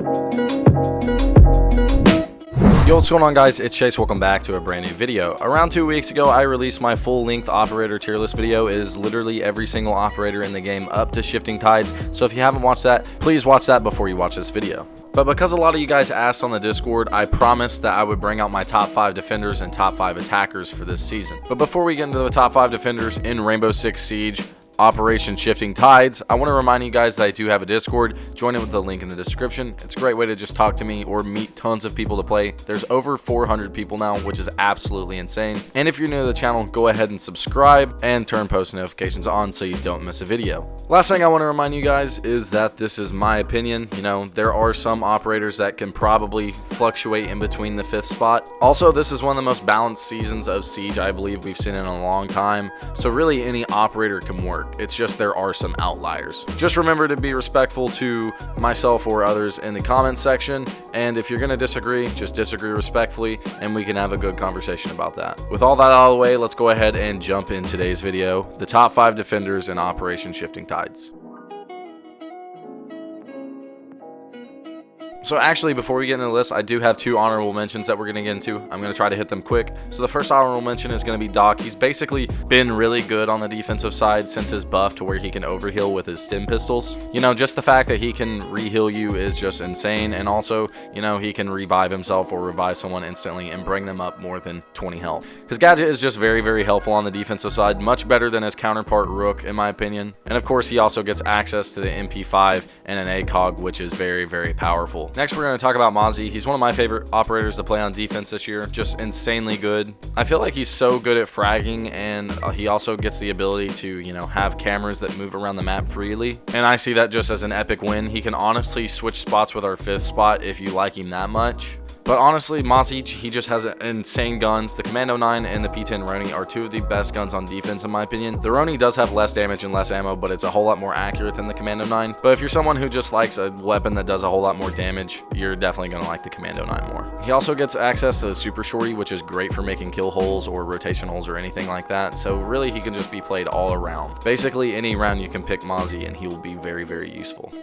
Yo, what's going on, guys? It's Chase. Welcome back to a brand new video. Around 2 weeks ago, I released my full-length operator tier list video. It is literally every single operator in the game up to Shifting Tides. So if you haven't watched that, please watch that before you watch this video. But because a lot of you guys asked on the Discord, I promised that I would bring out my top 5 defenders and top 5 attackers for this season. But before we get into the top 5 defenders in Rainbow Six Siege Operation Shifting Tides, I want to remind you guys that I do have a Discord. Join it with the link in the description. It's a great way to just talk to me or meet tons of people to play. There's over 400 people now, which is absolutely insane. And if you're new to the channel, go ahead and subscribe and turn post notifications on so you don't miss a video. Last thing I want to remind you guys is that this is my opinion. You know, there are some operators that can probably fluctuate in between the 5th spot. Also, this is one of the most balanced seasons of Siege I believe we've seen in a long time. So really any operator can work. It's just there are some outliers. Just remember to be respectful to myself or others in the comments section. And if you're going to disagree, just disagree respectfully and we can have a good conversation about that. With all that out of the way, let's go ahead and jump in today's video. The top 5 defenders in Operation Shifting Tides. So actually, before we get into the list, I do have 2 honorable mentions that we're going to get into. I'm going to try to hit them quick. So the first honorable mention is going to be Doc. He's basically been really good on the defensive side since his buff to where he can overheal with his stim pistols. You know, just the fact that he can re-heal you is just insane. And also, you know, he can revive himself or revive someone instantly and bring them up more than 20 health. His gadget is just very, very helpful on the defensive side. Much better than his counterpart Rook, in my opinion. And of course, he also gets access to the MP5 and an ACOG, which is very, very powerful. Next, we're going to talk about Mozzie. He's one of my favorite operators to play on defense this year. Just insanely good. I feel like he's so good at fragging, and he also gets the ability to, you know, have cameras that move around the map freely. And I see that just as an epic win. He can honestly switch spots with our 5th spot if you like him that much. But honestly, Mozzie, he just has insane guns. The Commando 9 and the P10 Roni are 2 of the best guns on defense, in my opinion. The Roni does have less damage and less ammo, but it's a whole lot more accurate than the Commando 9. But if you're someone who just likes a weapon that does a whole lot more damage, you're definitely going to like the Commando 9 more. He also gets access to the Super Shorty, which is great for making kill holes or rotation holes or anything like that. So really, he can just be played all around. Basically, any round you can pick Mozzie, and he will be very, very useful.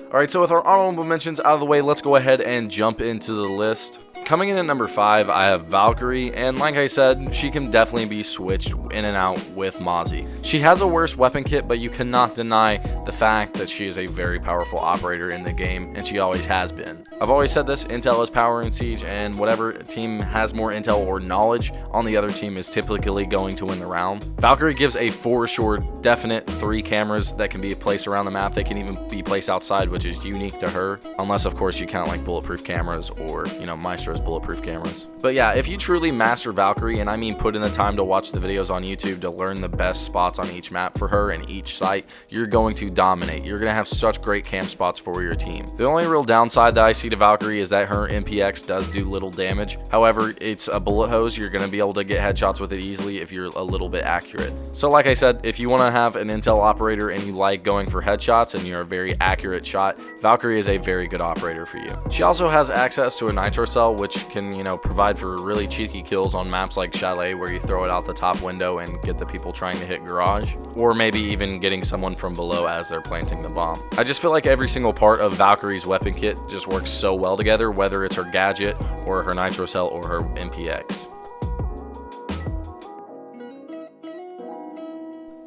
Alright, so with our honorable mentions out of the way, let's go ahead and jump into the list. Coming in at number 5, I have Valkyrie, and like I said, she can definitely be switched in and out with Mozzie. She has a worse weapon kit, but you cannot deny the fact that she is a very powerful operator in the game, and she always has been. I've always said this, intel is power in Siege, and whatever team has more intel or knowledge on the other team is typically going to win the round. Valkyrie gives a for sure definite 3 cameras that can be placed around the map. They can even be placed outside, which is unique to her, unless of course you count like bulletproof cameras or, you know, Maestro's bulletproof cameras. But yeah, if you truly master Valkyrie, and I mean put in the time to watch the videos on YouTube to learn the best spots on each map for her and each site, you're going to dominate. You're going to have such great camp spots for your team. The only real downside that I see to Valkyrie is that her MPX does do little damage. However, it's a bullet hose. You're going to be able to get headshots with it easily if you're a little bit accurate. So like I said, if you want to have an intel operator and you like going for headshots and you're a very accurate shot, Valkyrie is a very good operator for you. She also has access to a nitro cell, which can, you know, provide for really cheeky kills on maps like Chalet, where you throw it out the top window and get the people trying to hit garage, or maybe even getting someone from below as they're planting the bomb. I just feel like every single part of Valkyrie's weapon kit just works so well together, whether it's her gadget or her nitro cell or her MPX.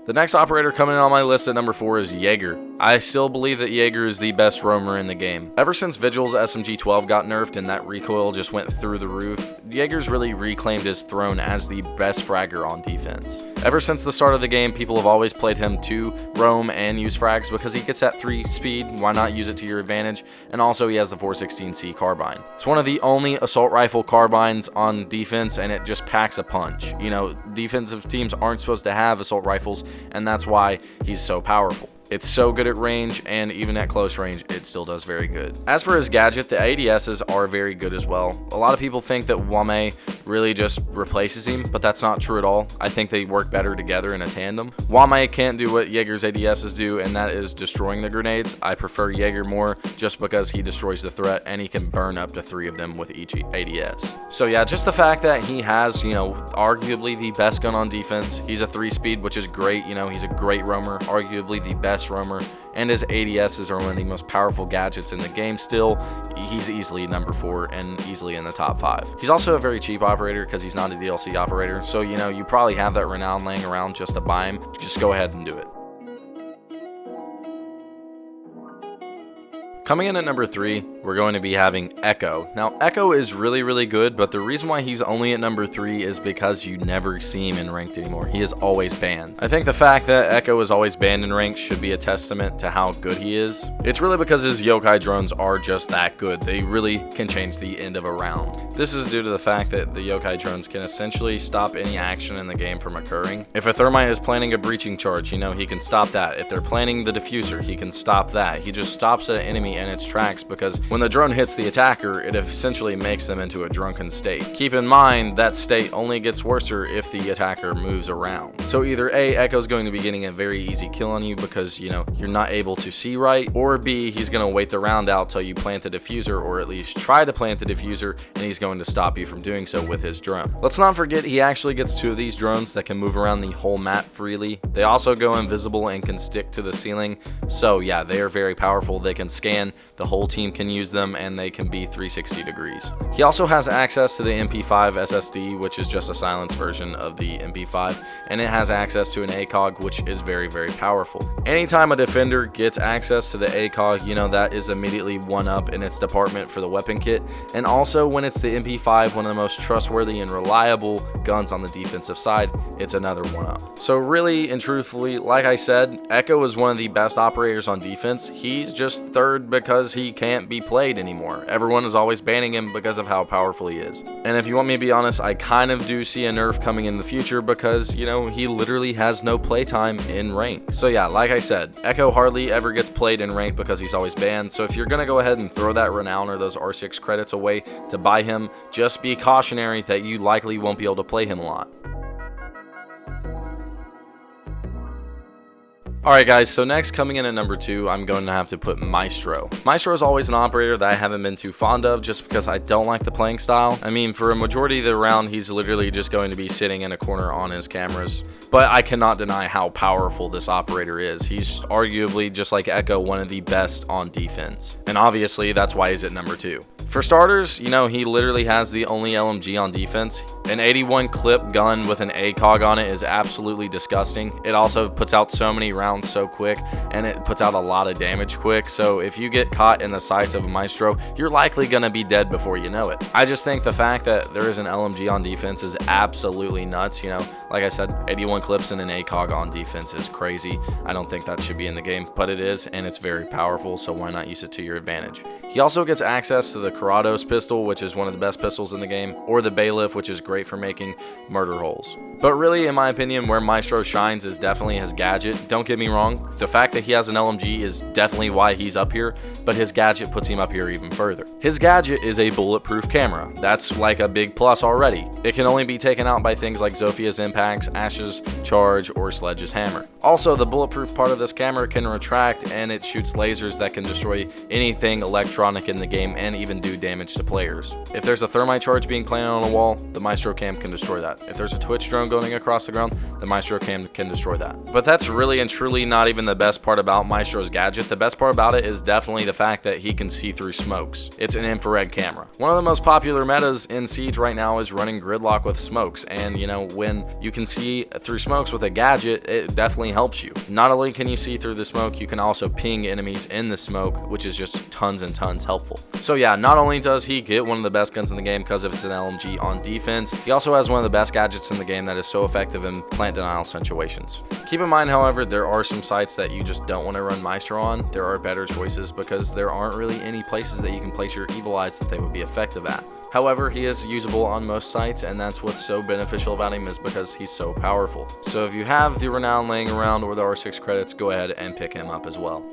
The next operator coming in on my list at number 4 is Jaeger. I still believe that Jaeger is the best roamer in the game. Ever since Vigil's SMG-12 got nerfed and that recoil just went through the roof, Jaeger's really reclaimed his throne as the best fragger on defense. Ever since the start of the game, people have always played him to roam and use frags because he gets that 3 speed. Why not use it to your advantage? And also he has the 416C carbine. It's one of the only assault rifle carbines on defense, and it just packs a punch. You know, defensive teams aren't supposed to have assault rifles, and that's why he's so powerful. It's so good at range, and even at close range, it still does very good. As for his gadget, the ADSs are very good as well. A lot of people think that Wame really just replaces him, but that's not true at all. I think they work better together in a tandem. Wame can't do what Jaeger's ADSs do, and that is destroying the grenades. I prefer Jaeger more just because he destroys the threat, and he can burn up to 3 of them with each ADS. So yeah, just the fact that he has, you know, arguably the best gun on defense. He's a 3-speed, which is great. You know, he's a great roamer, arguably the best roamer, and his ADSs are one of the most powerful gadgets in the game still. He's easily number 4 and easily in the top 5. He's also a very cheap operator because he's not a DLC operator, so you know, you probably have that renown laying around just to buy him. Just go ahead and do it. Coming in at number 3, we're going to be having Echo. Now, Echo is really good, but the reason why he's only at number 3 is because you never see him in ranked anymore. He is always banned. I think the fact that Echo is always banned in ranked should be a testament to how good he is. It's really because his yokai drones are just that good. They really can change the end of a round. This is due to the fact that the yokai drones can essentially stop any action in the game from occurring. If a thermite is planning a breaching charge, you know, he can stop that. If they're planning the diffuser, he can stop that. He just stops an enemy in its tracks because when the drone hits the attacker, it essentially makes them into a drunken state. Keep in mind that state only gets worse if the attacker moves around. So either A, Echo's going to be getting a very easy kill on you because, you know, you're not able to see right, or B, he's going to wait the round out till you plant the diffuser, or at least try to plant the diffuser, and he's going to stop you from doing so with his drone. Let's not forget he actually gets 2 of these drones that can move around the whole map freely. They also go invisible and can stick to the ceiling. So yeah, they are very powerful. They can scan, the whole team can use them, and they can be 360 degrees. He also has access to the MP5 SSD, which is just a silenced version of the MP5, and it has access to an ACOG, which is very powerful. Anytime a defender gets access to the ACOG, you know, that is immediately one up in its department for the weapon kit, and also when it's the MP5, one of the most trustworthy and reliable guns on the defensive side, it's another one up. So really and truthfully, like I said, Echo is one of the best operators on defense. He's just 3rd because he can't be played anymore. Everyone is always banning him because of how powerful he is. And if you want me to be honest, I kind of do see a nerf coming in the future because, you know, he literally has no playtime in rank. So yeah, like I said, Echo hardly ever gets played in rank because he's always banned. So if you're gonna go ahead and throw that renown or those R6 credits away to buy him, just be cautionary that you likely won't be able to play him a lot. Alright guys, so next, coming in at number 2, I'm going to have to put Maestro. Maestro is always an operator that I haven't been too fond of just because I don't like the playing style. I mean, for a majority of the round, he's literally just going to be sitting in a corner on his cameras. But I cannot deny how powerful this operator is. He's arguably, just like Echo, one of the best on defense. And obviously, that's why he's at number 2. For starters, you know, he literally has the only LMG on defense. An 81 clip gun with an ACOG on it is absolutely disgusting. It also puts out so many rounds so quick, and it puts out a lot of damage quick. So if you get caught in the sights of a Maestro, you're likely going to be dead before you know it. I just think the fact that there is an LMG on defense is absolutely nuts. You know, like I said, 81 clips and an ACOG on defense is crazy. I don't think that should be in the game, but it is, and it's very powerful, so why not use it to your advantage? He also gets access to the Karados pistol, which is one of the best pistols in the game, or the Bailiff, which is great for making murder holes. But really, in my opinion, where Maestro shines is definitely his gadget. Don't get me wrong, the fact that he has an LMG is definitely why he's up here, but his gadget puts him up here even further. His gadget is a bulletproof camera. That's like a big plus already. It can only be taken out by things like Zophia's impacts, Ash's charge, or Sledge's hammer. Also, the bulletproof part of this camera can retract, and it shoots lasers that can destroy anything electronic in the game and even do damage to players. If there's a thermite charge being planted on a wall, the Maestro cam can destroy that. If there's a Twitch drone going across the ground, the Maestro cam can destroy that. But that's really and truly not even the best part about Maestro's gadget. The best part about it is definitely the fact that he can see through smokes. It's an infrared camera. One of the most popular metas in Siege right now is running gridlock with smokes, and you know, when you can see through smokes with a gadget, it definitely helps you. Not only can you see through the smoke, you can also ping enemies in the smoke, which is just tons and tons helpful. So yeah, not only does he get one of the best guns in the game because of it's an LMG on defense, he also has one of the best gadgets in the game that is so effective in plant denial situations. Keep in mind, however, there are some sites that you just don't want to run Maestro on. There are better choices because there aren't really any places that you can place your Evil Eyes that they would be effective at. However, he is usable on most sites, and that's what's so beneficial about him, is because he's so powerful. So if you have the Renown laying around or the R6 credits, go ahead and pick him up as well.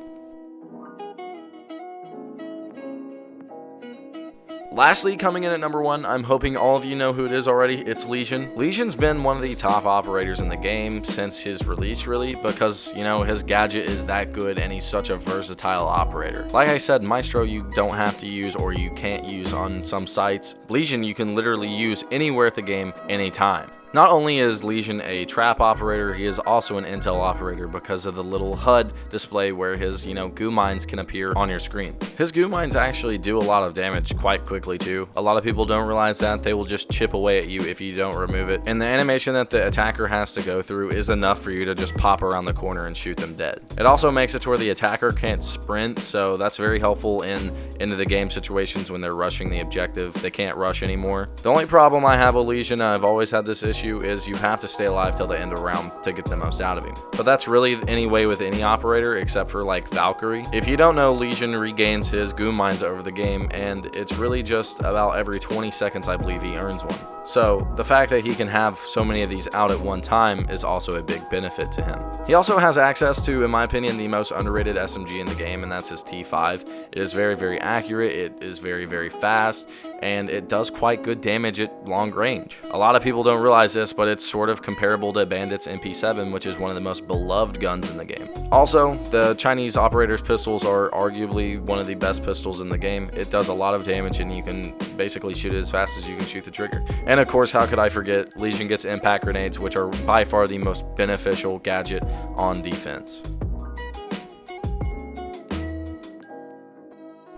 Lastly, coming in at number 1, I'm hoping all of you know who it is already. It's Lesion. Legion's been one of the top operators in the game since his release, really, because, you know, his gadget is that good and he's such a versatile operator. Like I said, Maestro you don't have to use or you can't use on some sites. Lesion you can literally use anywhere at the game, anytime. Not only is Lesion a trap operator, he is also an intel operator because of the little HUD display where his, goo mines can appear on your screen. His goo mines actually do a lot of damage quite quickly too. A lot of people don't realize that. They will just chip away at you if you don't remove it. And the animation that the attacker has to go through is enough for you to just pop around the corner and shoot them dead. It also makes it to where the attacker can't sprint, so that's very helpful in into the game situations when they're rushing the objective. They can't rush anymore. The only problem I have with Lesion, I've always had this issue, is you have to stay alive till the end of round to get the most out of him. But that's really any way with any operator except for like Valkyrie. If you don't know, Lesion regains his goo mines over the game, and it's really just about every 20 seconds I believe he earns one. So the fact that he can have so many of these out at one time is also a big benefit to him. He also has access to, in my opinion, the most underrated SMG in the game, and that's his T5. It is very, very accurate, it is very, very fast, and it does quite good damage at long range. A lot of people don't realize this, but it's sort of comparable to Bandit's MP7, which is one of the most beloved guns in the game. Also, the Chinese operator's pistols are arguably one of the best pistols in the game. It does a lot of damage, and you can basically shoot it as fast as you can shoot the trigger. And of course, how could I forget, Lesion gets impact grenades, which are by far the most beneficial gadget on defense.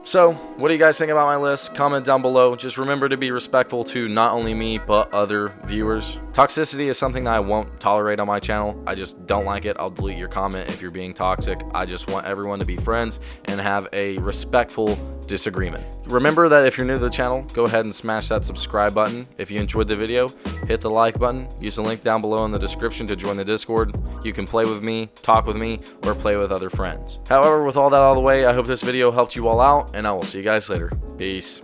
So, what do you guys think about my list? Comment down below. Just remember to be respectful to not only me, but other viewers. Toxicity is something that I won't tolerate on my channel. I just don't like it. I'll delete your comment if you're being toxic. I just want everyone to be friends and have a respectful disagreement. Remember that if you're new to the channel, go ahead and smash that subscribe button. If you enjoyed the video, hit the like button. Use the link down below in the description to join the Discord. You can play with me, talk with me, or play with other friends. However, with all that out of the way, I hope this video helped you all out, and I will see you guys later. Peace.